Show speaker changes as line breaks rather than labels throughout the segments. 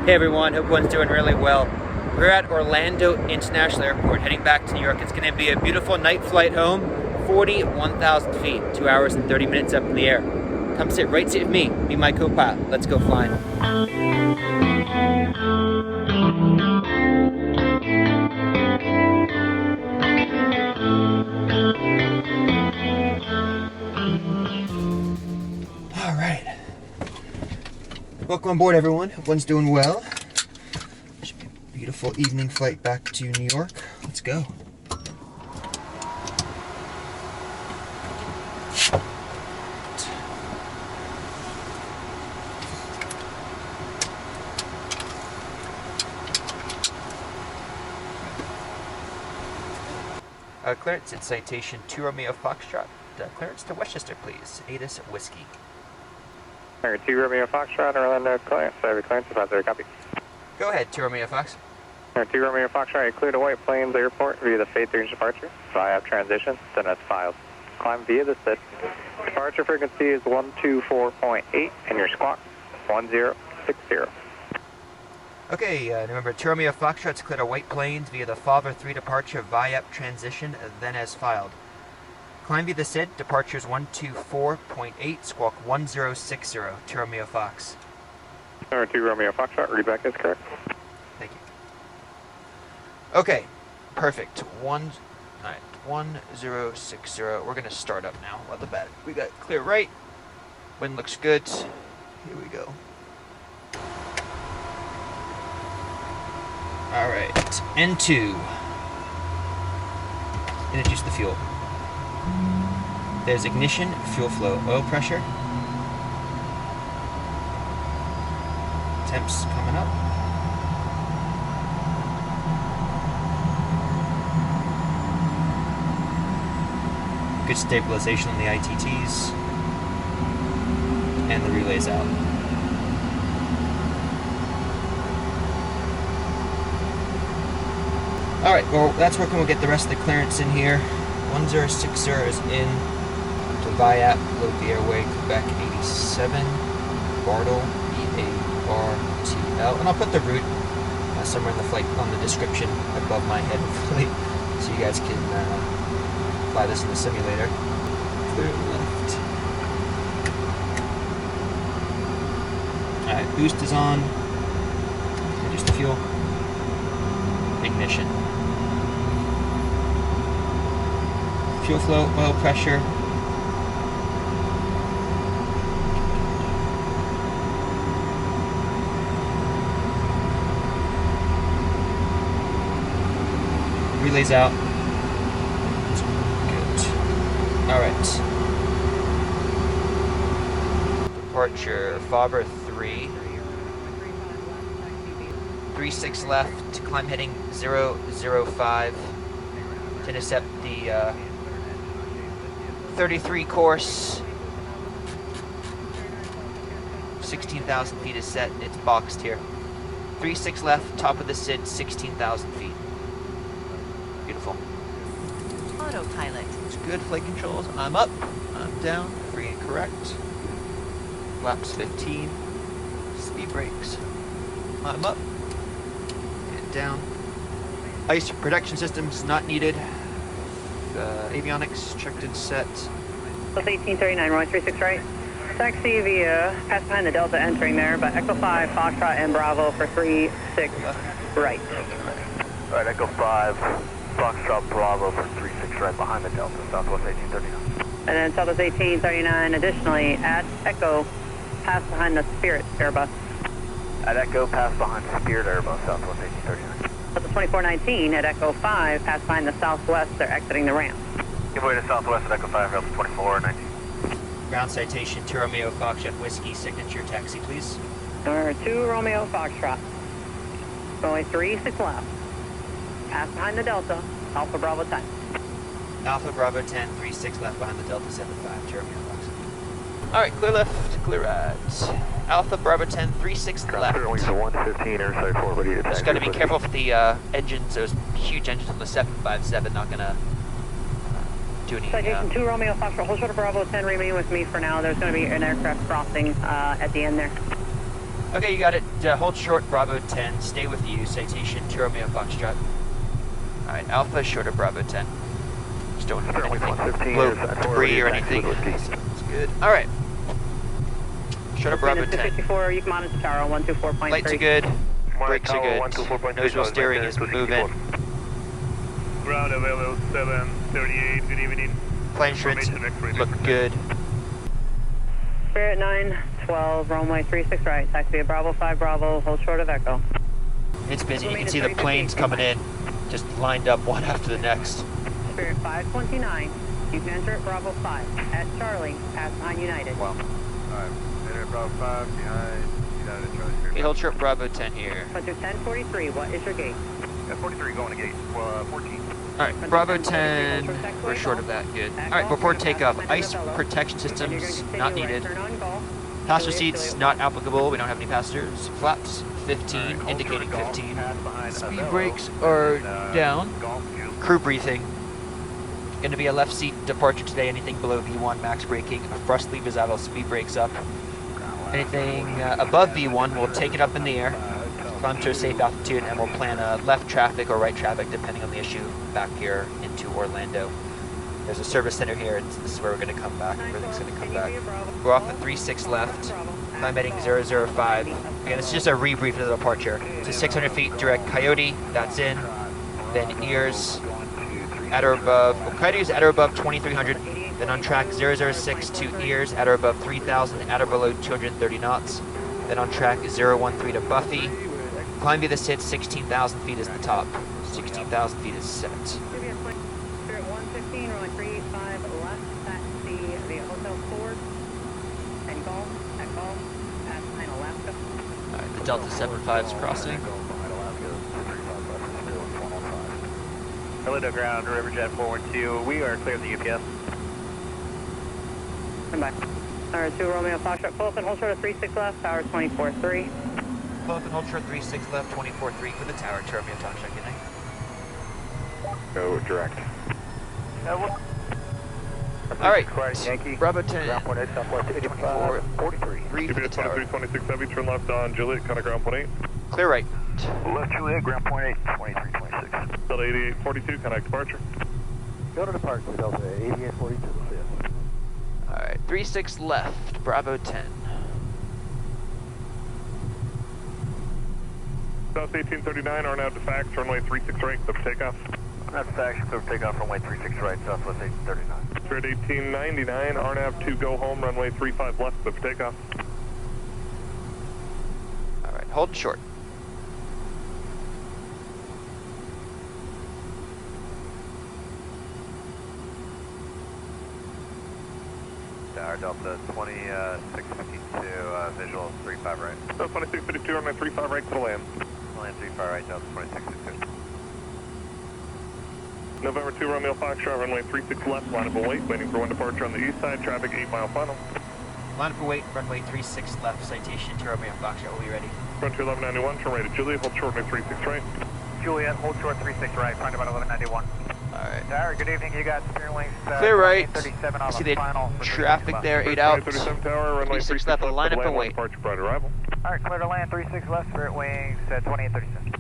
Hey everyone, hope everyone's doing really well. We're at Orlando International Airport heading back to New York. It's going to be a beautiful night flight home, 41,000 feet, 2 hours and 30 minutes up in the air. Come sit right seat with me, be my co-pilot. Let's go flying. All right. Welcome on board, everyone. Hope everyone's doing well. Should be a beautiful evening flight back to New York. Let's go. Clearance at citation 2 Romeo Foxtrot. Clearance to Westchester, please. ATIS Whiskey.
2 Romeo Foxtrot, Orlando clearance. I have a clearance about 30 copy.
Go ahead, 2 Romeo Fox.
2 Romeo Foxtrot, you cleared to White Plains Airport via the Fate 3 departure. Via transition, then that's filed. Climb via the SID. Departure frequency is 124.8 and your squawk 1060.
Okay, remember 2 Romeo Foxtrot's cleared to White Plains via the Father 3 departure via transition, then as filed. Climb via the SID, departures 124.8, squawk 1060, 2 Romeo Fox.
2 Romeo Foxtrot, read back is correct.
Thank you. Okay, perfect. Alright, 1060. We're going to start up now. Let the bat. We got clear right. Wind looks good. Here we go. Alright, N2. Introduce the fuel. There's ignition, fuel flow, oil pressure. Temps coming up. Good stabilization on the ITTs. And the relay's out. Alright, well, that's working. We'll get the rest of the clearance in here. 1060 is in to VIAP, load the airway, Quebec 87, Bartle, B-A-R-T-L. And I'll put the route somewhere in the flight on the description above my head, hopefully, so you guys can fly this in the simulator. Clear left. Alright, boost is on. Reduce the fuel. Ignition. Fuel flow, oil pressure. Relays out. Good. Alright. Departure Faber 3. 36 left, climb heading 005 to intercept the 33 course. 16,000 feet is set, it's boxed here. 36 left, top of the SID, 16,000 feet. Beautiful.
Autopilot.
It's good, flight controls. I'm up, I'm down, free and correct. Flaps 15. Speed brakes. I'm up. Down. Ice protection systems not needed. Avionics checked and set.
Plus 1839, runway 36 right. Taxi via, pass behind the Delta entering there, but Echo 5, Foxtrot and Bravo for 36 right.
Alright, Echo 5, Foxtrot Bravo for 36 right behind the Delta, Southwest 1839.
And then Southwest 1839, additionally, at Echo, pass behind the Spirit Airbus.
At Echo, pass behind Spirit Airbus, Southwest 1839.
Delta 2419 at Echo 5, pass behind the Southwest, they're exiting the ramp.
Give way to Southwest at Echo 5, Delta 2419.
Ground citation 2 Romeo Foxtrot Whiskey, signature taxi, please.
Number 2 Romeo Foxtrot. Runway 36 left. Pass behind the Delta, Alpha Bravo 10.
Alpha Bravo 10, 36 left behind the Delta 75, 2 Romeo Foxtrot. Alright, clear left, clear right. Alpha Bravo 10, 36 left.
Currently to 115, airside 4, ready to taxi.
Just gotta be careful with the engines, those huge engines on the 757, not gonna do any...
Citation 2 Romeo Foxtrot, hold short of Bravo 10, remain with me for now. There's gonna be an aircraft crossing at the end there.
Okay, you got it. Hold short, Bravo 10. Stay with you. Citation, 2 Romeo Foxtrot. Alright, Alpha short of Bravo 10. Just don't have anything blow debris or anything. That's good. Alright. Short of Bravo 10.
54, you come on into tower on 124.3.
Lights are good. Brakes are good. Nose wheel steering is moving.
Ground available 738. Good evening.
Plane insurance look good.
Spirit 912, runway 36 right. Taxi via Bravo 5 Bravo, hold short of Echo.
It's busy. You can see the planes coming in, just lined up one after the next.
Spirit 529, you can enter at Bravo 5 at Charlie, pass behind United.
Wow.
Alright, enter Bravo 5 behind United Charlie.
Okay, hold short Bravo 10 here.
Hunter 1043, what is your gate?
43 going to gate 14.
Alright, Bravo 10, we're short of that, good. Alright, before takeoff, ice protection systems not needed. Passenger seats not applicable, we don't have any passengers. Flaps 15, indicating 15. Speed brakes are down. Crew briefing. Going to be a left seat departure today, anything below V1 max braking. A thrust lever is out, I'll speed brakes up. Anything above V1, we'll take it up in the air. Climb to a safe altitude and we'll plan a left traffic or right traffic depending on the issue back here into Orlando. There's a service center here and this is where we're going to come back. Everything's going to come back. We're off at 36 left, climb heading 005. Again, this is just a rebrief of the departure. To 600 feet direct Coyote, that's in. Then ears at or above, well, Coyote is at or above 2300. Then on track 006 to ears at or above 3000, at or below 230 knots. Then on track 013 to Buffy. Climb via the SID, 16,000 feet is the top. 16,000 feet is set.
Spirit 115, runway 385 left, taxi via Hotel Ford, and golf, at golf, pass behind Alaska.
Alright, the Delta 75 is crossing.
Hello to ground, Riverjet 412. We are clear of the UPS.
Stand by. Tower 2 Romeo Foxtrot, pull up and hold short of 36 left, tower 24-3.
Pull up and hold short 36 left, 24-3 for the tower. Romeo Foxtrot, good night.
Go direct.
Alright,
Yankee.
Bravo 10.
Ground point 8, southwest 85, 43.
3 for the
UPS
tower.
2326 heavy, turn left on Juliet, kind of ground point 8.
Clear right.
Left Juliet, ground point 8, 2326.
Delta 8842, connect departure.
Go to departure, Delta 8842.
Alright, 36 left, Bravo 10.
South 1839, RNAV to fax, runway 36 right, clear for takeoff.
RNAV to fax, clear for takeoff, runway 36 right, southwest 1839.
Spirit 1899, RNAV to go home, runway 35 left, clear for takeoff.
Alright, hold short.
Tower Delta 2652, visual 35 right.
Delta 2652, runway 35 right to the land.
Land 35 right, Delta 2652.
November 2 Romeo Foxtrot, runway 36 left, line up and wait, waiting for one departure on the east side, traffic 8 mile final.
Line up and wait, runway 36 left, citation to Romeo Foxtrot, we'll be ready.
Run to 1191, turn right at Juliet, hold short, runway 36 right. Juliet, hold short 36 right, find about 1191.
Alright.
Tower, good evening, you got steering wings.
Clear right.
37 on
See
the
the
final.
traffic there, 8 out.
37 tower, runway
36 left, line up and wait.
Departure prior to arrival.
Alright, clear to land, 36 left, Spirit wings, 2837.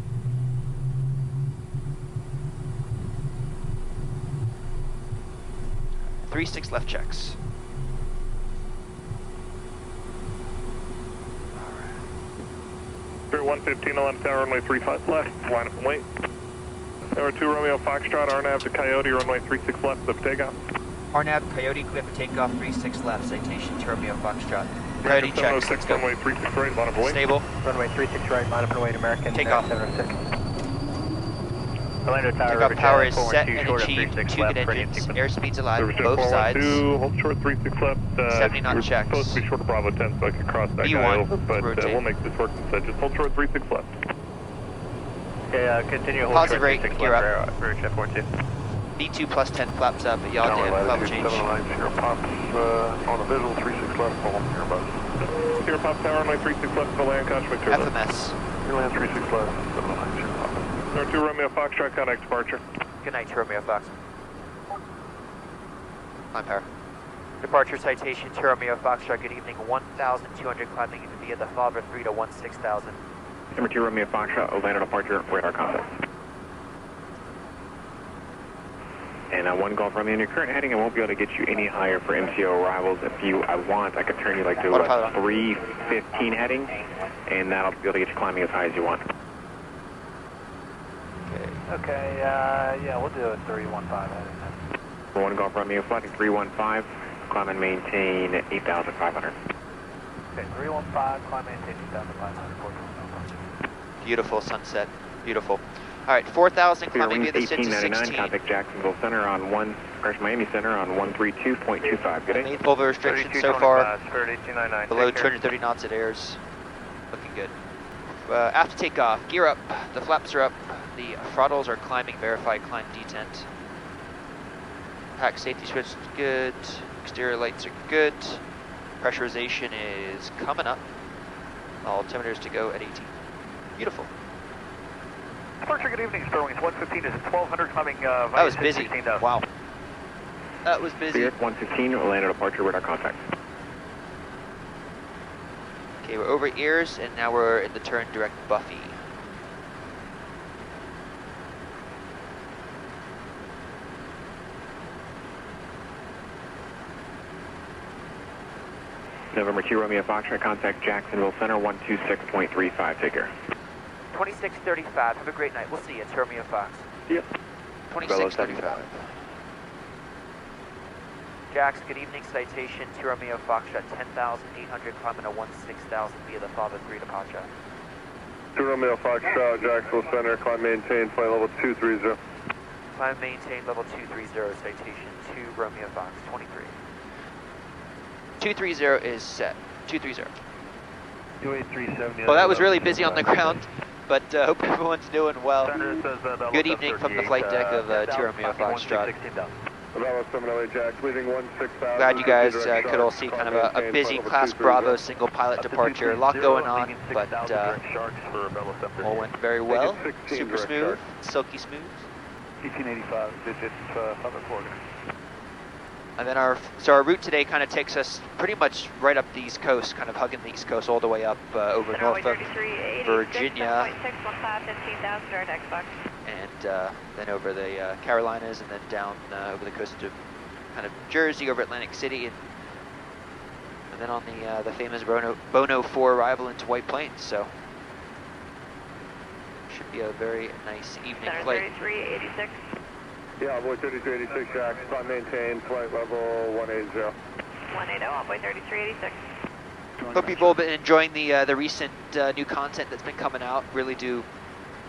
Three 6 left checks.
Spirit 115, 11 tower, runway 35 left, line up and wait. Tower 2 Romeo Foxtrot, RNAV to Coyote, runway 36 left, clear for takeoff.
RNAV, Coyote, clear for takeoff, 36 left, citation to Romeo Foxtrot. Coyote checks, let's go.
Runway 36 right, line up and wait.
Stable.
Runway 36 right, line up and wait, American.
Take off.
706. Orlando Tower,
Takeoff power is
Riverjet
set
412,
and
short of
achieved,
36
two
left,
good
ready
engines,
in
airspeeds alive,
Riverjet
both sides.
412, hold short 36 left.
70 knot
we're
checks.
supposed to be short of Bravo 10, so I can cross that
V1,
guy over, but
rotate.
we'll make this work instead. Just hold short 36 left.
Okay, continue hold
Positive
short
rate,
36
gear
left,
up.
Riverjet 42.
V2 plus 10 flaps up, but y'all did level change.
Pops on the visual, 36 left, full on here above. Here, Pop Tower, runway 36 left for land, Conch Victor.
FMS.
Here, land 36 left, 709, here, Pop. Number 2 Romeo Foxtrot, contact departure.
Good night, Romeo Fox. Line power. Departure citation, 2 Romeo Foxtrot, good evening, 1,200 climbing via the Father 3 to 16,000.
Number 2 Romeo Foxtrot, Orlando departure, radar contact. And 1 Golf Romeo, in your current heading, I won't be able to get you any higher for MCO arrivals. If I want, I could turn you like to a 315 heading, and that'll be able to get you climbing as high as you want.
Okay, yeah, we'll do a 315 heading then.
1 Golf Romeo, flighting 315, climb and maintain 8,500.
Okay, 315, climb and maintain 8,500.
Beautiful sunset, beautiful. All right, 4,000 climbing via the SID to 16.
Contact Jacksonville Center on Miami Center on 132.25. Good day.
Made over restrictions so far.
3299.
Below 230 knots it airs. Looking good. After takeoff, gear up. The flaps are up. The throttles are climbing. Verified climb detent. Pack safety switch is good. Exterior lights are good. Pressurization is coming up. All altimeters to go at 18. Beautiful.
Departure, good evening. Starwings 115 is 1,200 climbing via
That was busy.
16,000.
Wow. That was busy.
Spirit 115, Orlando departure, radar contact.
Okay, we're over ears, and now we're in the turn direct Buffy.
November 2 Romeo Foxtrot, contact Jacksonville Center 126.35. Take care.
2635. Have a great night. We'll see you. It's Romeo Fox.
Yep.
2635. Jax, good evening. Citation 2 Romeo Foxtrot, 10,800 climbing to 16,000 via the Father 3 departure.
2 Romeo Foxtrot, Jacksonville Center, climb maintain, flight level 230.
Climb maintain level 230, citation 2 Romeo Fox, 23. 230 is set. 230.
28370.
Well, that was really busy on the ground, but hope everyone's doing well. Good evening from the flight deck of 2 Romeo Foxtrot. Glad you guys could all see kind of a busy Class Bravo single pilot departure. A lot going on, but all went very well. Super smooth, silky smooth.
1885, digits, Southern Florida.
And then our route today kind of takes us pretty much right up the East Coast, kind of hugging the East Coast all the way up over Norfolk, Virginia, and then over the Carolinas, and then down over the coast of kind of Jersey, over Atlantic City, and then on the famous Bono 4 arrival into White Plains. So should be a very nice evening flight.
3386.
Yeah, Envoy 3386, Jax, climb maintain, flight level 180.
180, Envoy 3386.
Hope you've all been enjoying the recent new content that's been coming out. Really do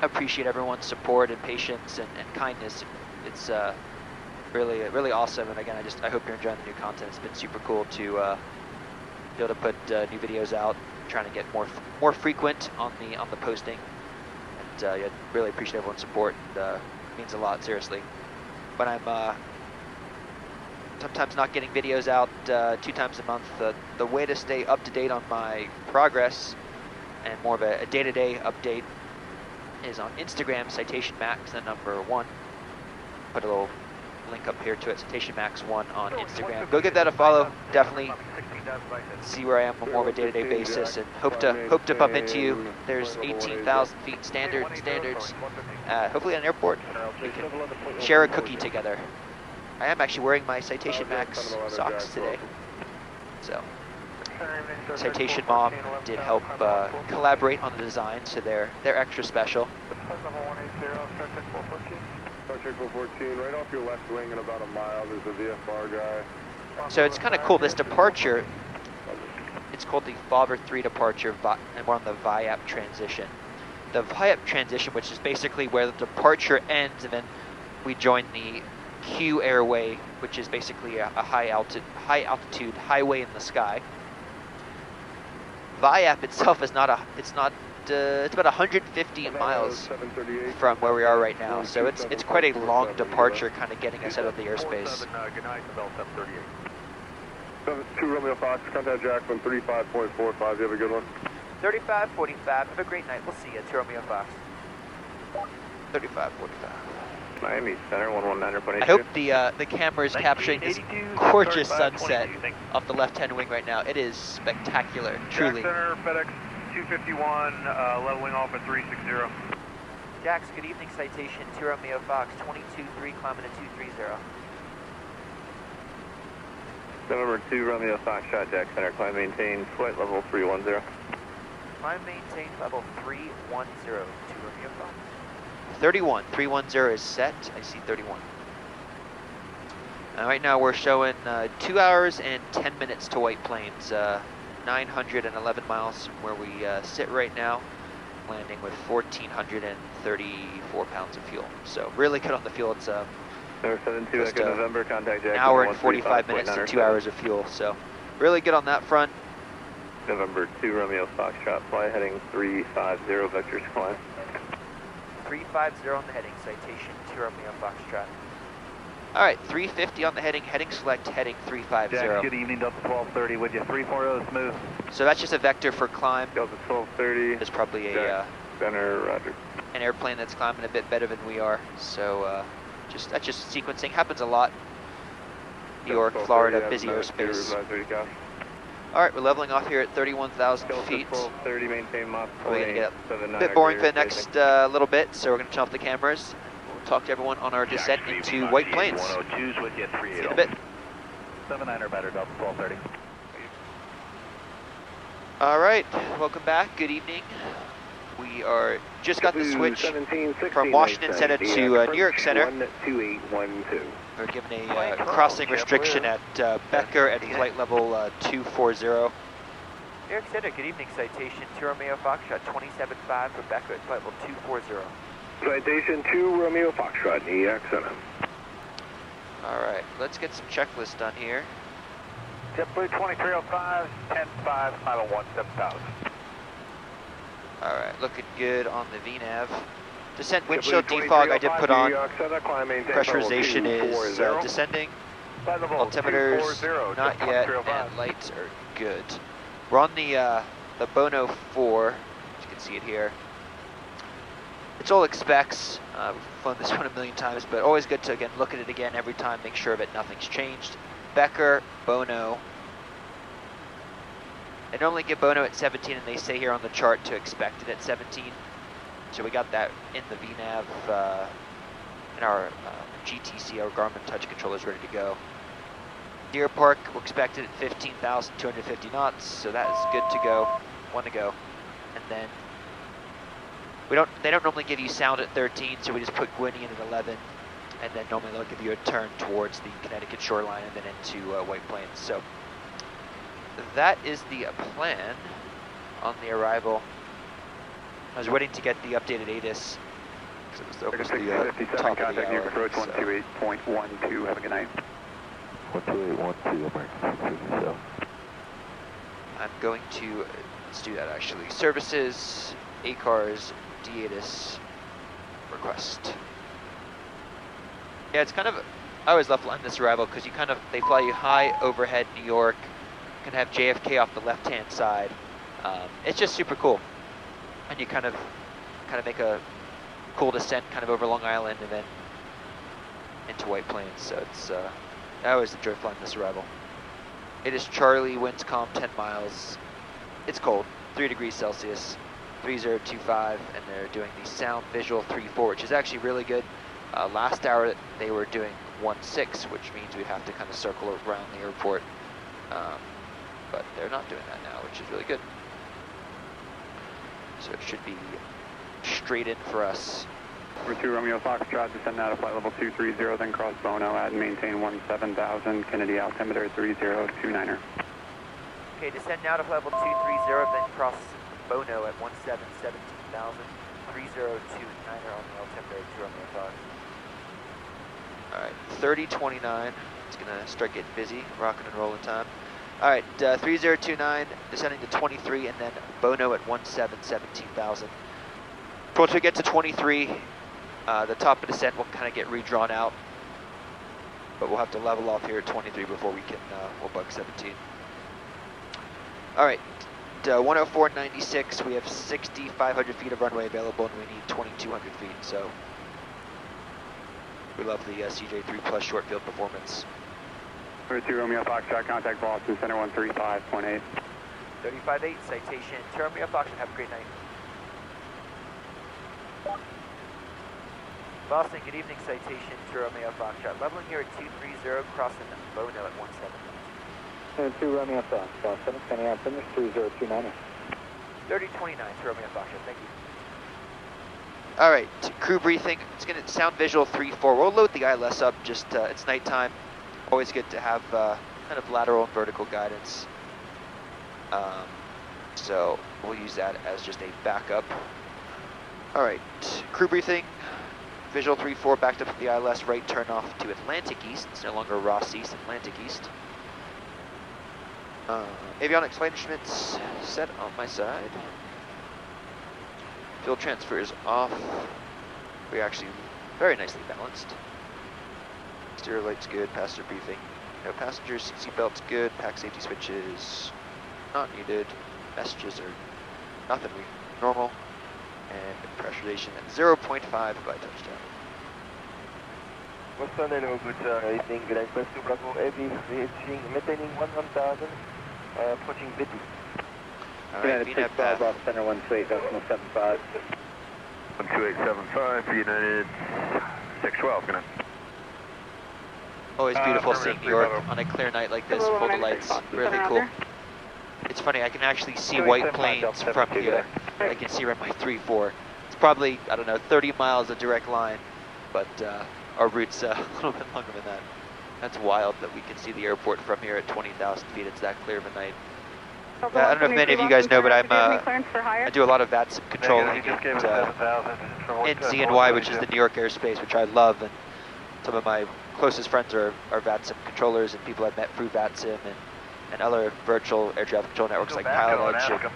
appreciate everyone's support and patience and kindness. It's really awesome. And again, I hope you're enjoying the new content. It's been super cool to be able to put new videos out, trying to get more frequent on the posting. And yeah, really appreciate everyone's support. And, it means a lot, seriously. When I'm sometimes not getting videos out 2 times a month, the way to stay up to date on my progress and more of a day-to-day update is on Instagram, Citation Max, the number 1. Put a little link up here to it, Citation Max 1 on Instagram. Go give that a follow. Definitely see where I am on more of a day-to-day basis, and hope to bump into you. There's 18,000 feet standards. Hopefully at an airport, we can share a cookie together. I am actually wearing my Citation Max socks today, so Citation Mom did help collaborate on the design, so they're extra special.
Check 414, right off your left wing in about a mile, there's a VFR guy.
So it's kind of cool, this departure, it's called the Father 3 departure, and we're on the VIAP transition. The VIAP transition, which is basically where the departure ends, and then we join the Q airway, which is basically a high altitude highway in the sky. VIAP itself is it's about 150 miles from where we are right now, so it's quite a long departure, kind of getting us out of the airspace.
2 Romeo Fox, contact Jackson 35.45, you have a good one?
3545, have a great night, we'll see you, 2 Romeo Fox. 3545.
Miami Center, 119.82.
I hope the camera is capturing this
1982,
gorgeous
start by
sunset
22, thanks.
off the left-hand wing right now. It is spectacular, truly.
Jack Center, FedEx 251, leveling off at 360.
Jax, good evening, citation 2 Romeo Fox, 22-3, climbing to 230.
November 2 Romeo Foxtrot, Jack Center, climb maintain, flight level 310.
Climb maintain level 310, 2 Romeo Fox.
31, 310 is set. I see 31. Right now we're showing 2 hours and 10 minutes to White Plains, 911 miles from where we sit right now, landing with 1,434 pounds of fuel. So really good on the fuel. It's
Number 72,
just,
Echo November, contact Jack
an hour
Center,
and 45 minutes to 2 hours of fuel. So really good on that front.
November 2 Romeo Foxtrot, fly heading 350, vectors climb.
350 on the heading, citation 2 Romeo Foxtrot.
All right, 350 on the heading select, heading 350.
Jack, good evening, Delta 1230 with you, 340 smooth.
So that's just a vector for climb.
Delta 1230.
There's probably a
Jack Center, roger.
an airplane that's climbing a bit better than we are. So that's just sequencing. Happens a lot. New York, Florida, busy airspace. All right, we're leveling off here at 31,000 feet.
1230, maintain Mach
We're going to get a
79
bit boring for the next little bit, so we're going to turn off the cameras. We'll talk to everyone on our descent into White Plains.
102's with you, 30.
See you in a bit.
79er better, Delta 1230.
All right, welcome back. Good evening. We are just got the switch from Washington Center to New York Center.
12812.
We're given a crossing restriction at Becker at flight level 240.
New York Center, good evening, citation 2 Romeo Foxtrot, 27.5 for Becker at flight level 240.
Citation 2 Romeo Foxtrot, New York Center.
All right, let's get some checklists done here.
JetBlue 2305, 10-5, final 7000.
All right, looking good on the VNAV. Descent windshield defog I did put on. Pressurization is descending. Altimeters not yet, and lights are good. We're on the Bono 4, as you can see it here. It's all specs. We've flown this one a million times, but always good to again look at it again every time, make sure that nothing's changed. Becker, Bono. They normally give Bono at 17, and they say here on the chart to expect it at 17. So we got that in the VNAV, in our GTC, our Garmin touch controllers ready to go. Deer Park, we're expected at 15,250 knots, so that is good to go, one to go. And then they don't normally give you sound at 13, so we just put Gwynny in at 11, and then normally they'll give you a turn towards the Connecticut shoreline and then into White Plains. So that is the plan on the arrival. I was waiting to get the updated ATIS because it was the top of the hour.
Approach 128.12, have a good night.
128.12,
I'm going to, let's do that actually. Services, ACARS, DATIS, request. Yeah, it's kind of, I always love flying this arrival because they fly you high overhead New York, you can have JFK off the left-hand side. It's just super cool. And you kind of make a cool descent kind of over Long Island and then into White Plains. So it's, I always enjoy flying this arrival. It is Charlie, winds calm 10 miles. It's cold, 3 degrees Celsius, 3025, and they're doing the sound visual 3-4, which is actually really good. Last hour they were doing 1-6, which means we have to kind of circle around the airport. But they're not doing that now, which is really good. So it should be straight in for us.
Number 2 Romeo Foxtrot, descend out of flight level 230, then cross Bono at and maintain 17,000, Kennedy altimeter 3029er.
Okay, descend now to level 230, then cross Bono at 17,000, 3029er on the altimeter 2 Romeo Fox.
All right, 3029. It's gonna start getting busy, rocking and rolling time. All right, 3029, descending to 23, and then Bono at 17,000. Once we get to 23, the top of descent will kind of get redrawn out, but we'll have to level off here at 23 before we can, we'll bug 17. All right, 104.96, we have 6,500 feet of runway available, and we need 2,200 feet, so We love the CJ3 Plus short field performance.
32 Romeo Foxtrot, contact Boston Center 135.8.
35.8, citation to Romeo Foxtrot. Have a great night. Boston, good evening, citation to Romeo Foxtrot. Leveling here at 230, crossing Bono at 17.
2 Romeo Foxtrot, Boston, sending out finish 3029.
3029 to Romeo Foxtrot, thank you.
All right, crew briefing. It's going to sound visual 3-4. We'll load the ILS up, just it's nighttime. Always good to have kind of lateral and vertical guidance. So we'll use that as just a backup. All right, crew briefing. Visual 3-4, backed up with the ILS, right turn off to Atlantic East. It's no longer Ross East, Atlantic East. Avionics flight instruments set on my side. Fuel transfer is off. We're actually very nicely balanced. Exterior light's good, passenger briefing. No passengers, seat belt's good, pack safety switches not needed. Messages are nothing normal. And pressurization at 0.5 by touchdown.
Boston, hello, good evening, good request to Bravo Heavy, reaching, maintaining 1,000, approaching Betty.
Alright, VNAV path.
Boston Center 128.75.
12875, United 612, good night.
Always beautiful seeing New York on a clear night like this, full of lights, really cool. It's funny, I can actually see white planes from here. I can see runway 34. It's probably, I don't know, 30 miles a direct line, but our route's a little bit longer than that. That's wild that we can see the airport from here at 20,000 feet. It's that clear of a night. I don't know if many of you guys know, but I do a lot of VATSIM controlling at NZNY, which is the New York airspace, which I love, and some of my closest friends are VATSIM controllers and people I've met through VATSIM and other virtual air traffic control networks like Pilot Edge and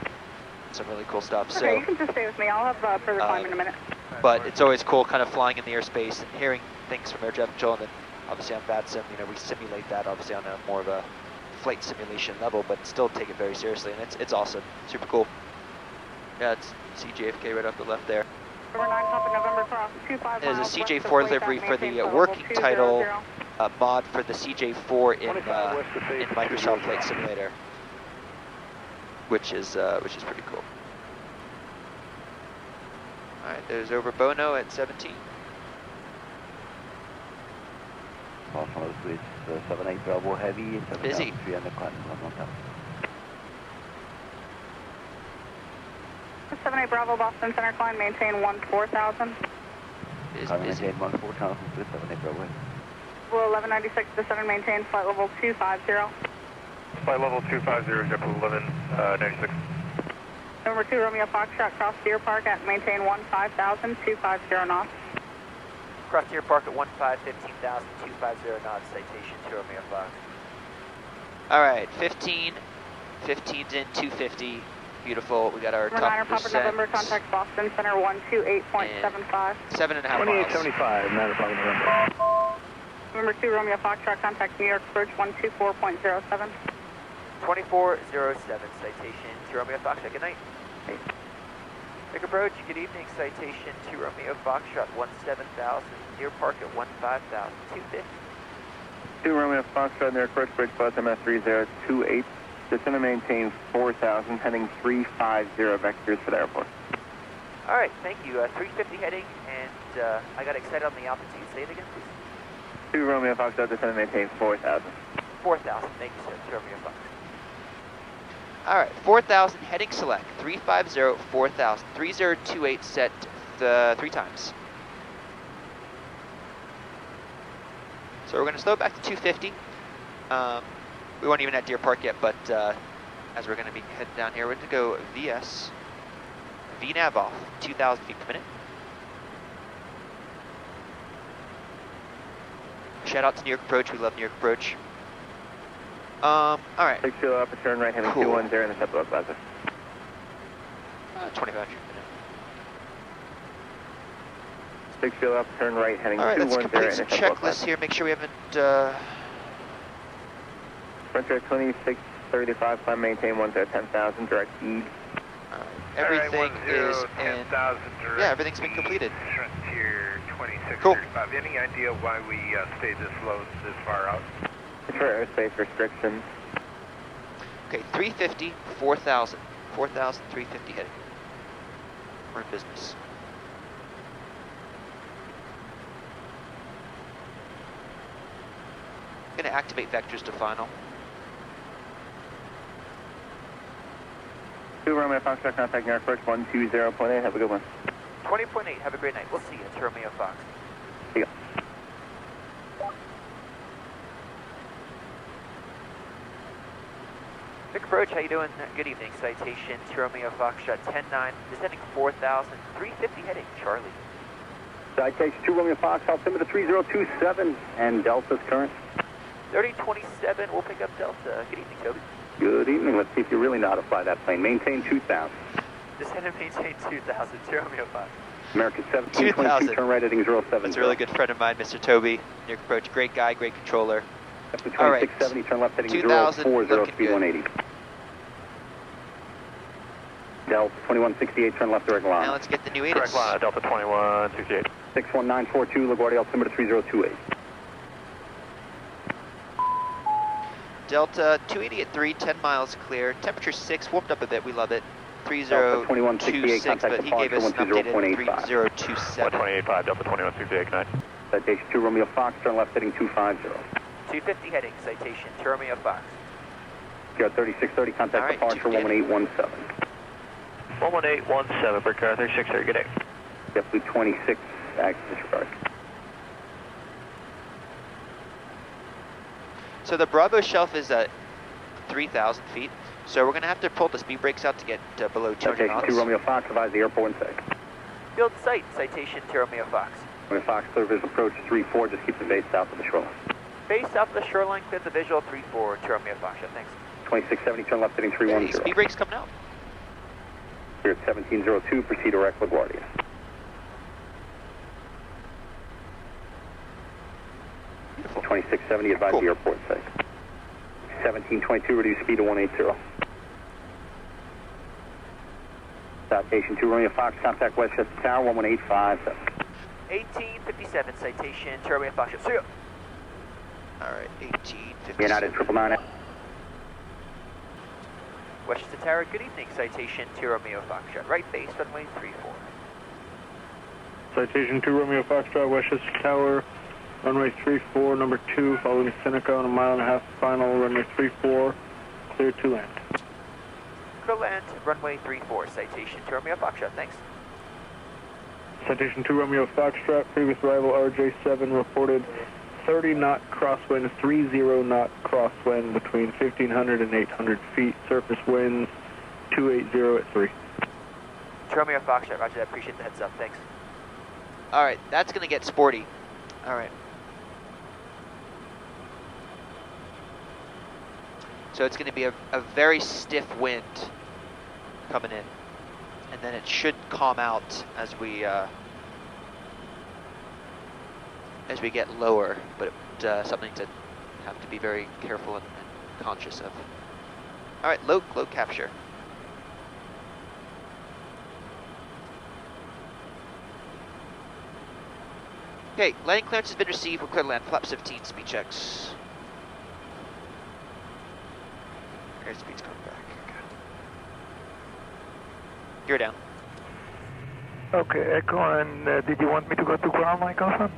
some really cool stuff.
Okay,
So,
you can just stay with me. I'll have further climb in a minute.
but it's always cool kind of flying in the airspace and hearing things from air traffic control, and then obviously on VATSIM, you know, we simulate that obviously on a more of a flight simulation level, but still take it very seriously, and it's awesome, super cool. Yeah, it's CJFK right off the left there.
Number 9, Papa November cross 25
There's a
miles west
CJ4
of
livery for
maintain
the
level
working
200.
title mod for the CJ4 in Microsoft Flight Simulator, which is pretty cool. All right, there's over Bono at 17.
Boston, switch 78 Bravo Heavy,
Busy.
300 climb,
78 Bravo Boston Center climb, maintain 14,000.
Is
Climb
busy.
maintain 14,000, 78 Bravo Heavy.
Will 1196 descend, maintain flight level 250.
Flight level 250, jet 1196.
Number 2 Romeo Foxtrot, cross Deer Park at maintain 15,000, 250 knots.
Cross Deer Park at 15,000, 250 knots, citation to Romeo Fox.
All right, 15's in 250. Beautiful. We got our
Number 9
top
Papa November,
percent.
contact Boston Center 128.75.
7.5 miles.
2875, 9 Papa November.
Number 2 Romeo Foxtrot, contact New York Approach 124.07.
2407, citation to Romeo Foxtrot. Good night. Big approach, good evening, citation to Romeo Foxtrot, 17,000, Deer Park at 15,000, 250.
2 Romeo Foxtrot near approach bridge bus MS 3028. Descend and maintain 4,000, heading 350 vectors for the airport.
All right, thank you. 350 heading, and I got excited on the altitude. Say it again, please.
2 Romeo Foxtrot, descend and maintain 4,000.
4,000, thank you, sir, to Romeo Foxtrot.
All right, 4,000 heading select, 350, 4,000, 3028 set 3 times. So we're going to slow it back to 250. We weren't even at Deer Park yet, but as we're going to be heading down here, we're going to go VS, VNAV off, 2,000 feet per minute. Shout out to New York Approach, we love New York Approach. All right.
Take fuel up, turn right, heading
Cool.
210 in the Tepelo Plaza.
25 feet per minute.
Take fuel up, turn right, heading
All right, let's
210
complete
in
some
the Tepelo
checklists
Plaza.
here, make sure we haven't,
Frontier 2635, climb, maintain 10,000, direct east.
all right, everything is in. Yeah, everything's been completed.
Frontier 2635.
Cool.
Any idea why we stayed this low, this far out?
For airspace restrictions.
Okay, 350, 4,000. 4,350 heading. We're in business. Gonna activate vectors to final.
2 Romeo Foxtrot, contacting our first 120.8. Have a good one.
20.8, have a great night. We'll see you. It's Romeo Fox.
See ya.
Vic approach, how you doing? Good evening. Citation to Romeo Foxtrot 10-9, descending 4,350 heading Charlie.
Citation 2 Romeo Fox, altimeter 3027, and Delta's current.
3027, we'll pick up Delta. Good evening, Toby.
Good evening. Let's see if you really know how to fly that plane. Maintain 2,000.
Descend and maintain 2,000 to Romeo Fox.
American 1722, turn right heading 07.
That's a really good friend of mine, Mr. Toby. New approach, great guy, great controller.
All right. 2670, turn left heading 040, speed 180. Delta 2168, turn left direct line.
Now let's get the new ATIS.
Direct line, Delta 2168.
61942, LaGuardia, altimeter 3028.
Delta 280 at 3, 10 miles clear. Temperature 6, warmed up a bit, we love it. 3026, but he gave us an updated 3027.
128.5, Delta 2168, good night.
Citation 2 Romeo Fox, turn left heading 250.
250 heading, citation to Romeo Fox.
PR 3630, contact
All right,
departure 11817.
11817, Brickyard 3630, good day.
JetBlue 26, active disregard.
So the Bravo shelf is at 3,000 feet. So we're going to have to pull the speed brakes out to get below 200
Citation
knots.
2 Romeo Fox, advise the airport and sec.
Field sight, citation to Romeo Fox.
Romeo Fox, clear visual approach 3-4, just keep the base south of the shoreline.
Base south of the shoreline, clear the visual 3-4 to Romeo Fox. Thanks.
2670, turn left heading
Hey,
310.
speed brakes coming out.
Here at 1702, proceed direct LaGuardia.
Beautiful.
2670, advise
Cool.
the airport and sec. 1722, reduce speed to 180. Citation 2 Romeo Fox, contact Westchester Tower 11857.
1857, citation to Romeo Fox. See ya.
All right, 1857.
United 999.
Westchester Tower, good evening. Citation to Romeo Foxtrot. Right base, runway 34.
Citation 2 Romeo Foxtrot, Westchester Tower, runway 34, number 2, following Seneca on a 1.5 mile final, runway 34, clear to land.
Clear land, runway 34. Citation to Romeo Foxtrot. Thanks.
Citation 2 Romeo Foxtrot, previous arrival RJ7 reported 30 knot crosswind, 30 knot crosswind between 1,500 and 800 feet, surface winds 280 at 3.
To Romeo Foxtrot, roger that. Appreciate the heads up. Thanks.
All right, that's going to get sporty. All right. So it's going to be a very stiff wind coming in. And then it should calm out as we get lower, but something to have to be very careful and conscious of. All right, low capture. Okay, landing clearance has been received. We're clear to land. Flaps 15, speed checks. Airspeed's coming back. You're down.
Okay, Echo, and did you want me to go to ground, Mike Alpha?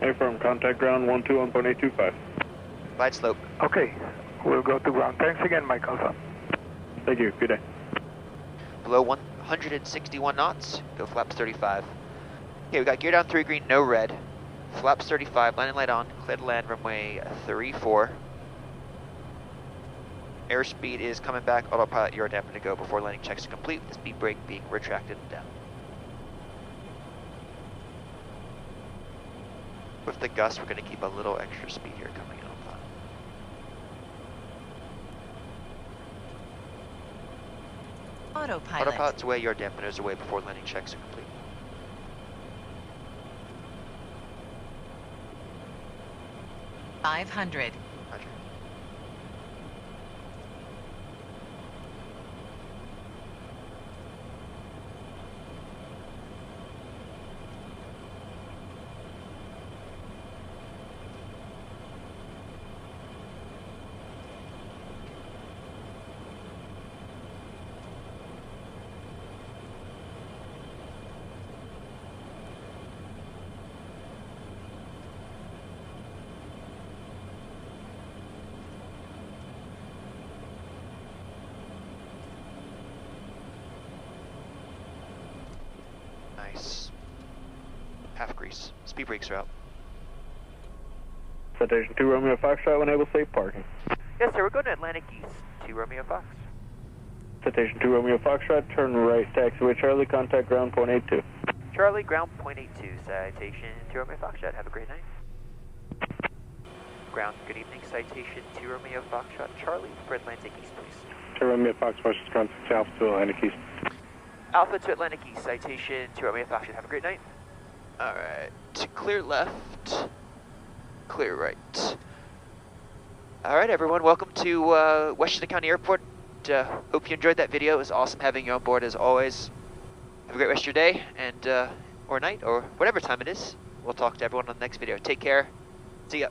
Affirm, contact ground 121.825.
Glide slope.
Okay, we'll go to ground. Thanks again, Mike Alpha.
Thank you, good day.
Below 161 knots. Go flaps 35. Okay, we got gear down 3 green, no red. Flaps 35, landing light on. Clear to land runway 34. Airspeed is coming back. Autopilot, you're dampened to go before landing checks are complete. The speed brake being retracted and down. With the gust, we're going to keep a little extra speed here coming in on that.
Autopilot.
Autopilot's away, your dampeners away before landing checks are complete.
$500.
Roger. half grease. Speed brakes are out.
Citation 2 Romeo Foxtrot, when able, safe parking.
Yes, sir. We're going to Atlantic East. 2 Romeo Fox.
Citation 2 Romeo Foxtrot, turn right, taxiway Charlie, contact ground point 82.
Charlie, ground point 82. Citation 2 Romeo Foxtrot. Have a great night. Ground, good evening. Citation 2 Romeo Foxtrot. Charlie for Atlantic East, please.
2 Romeo Foxtrot, ground 6 Alpha to Atlantic East.
Alpha to Atlantic East. Citation 2 Romeo Foxtrot. Have a great night.
Alright, clear left, clear right. Alright everyone, welcome to Washington County Airport. Hope you enjoyed that video. It was awesome having you on board as always. Have a great rest of your day, and or night, or whatever time it is. We'll talk to everyone on the next video. Take care. See ya.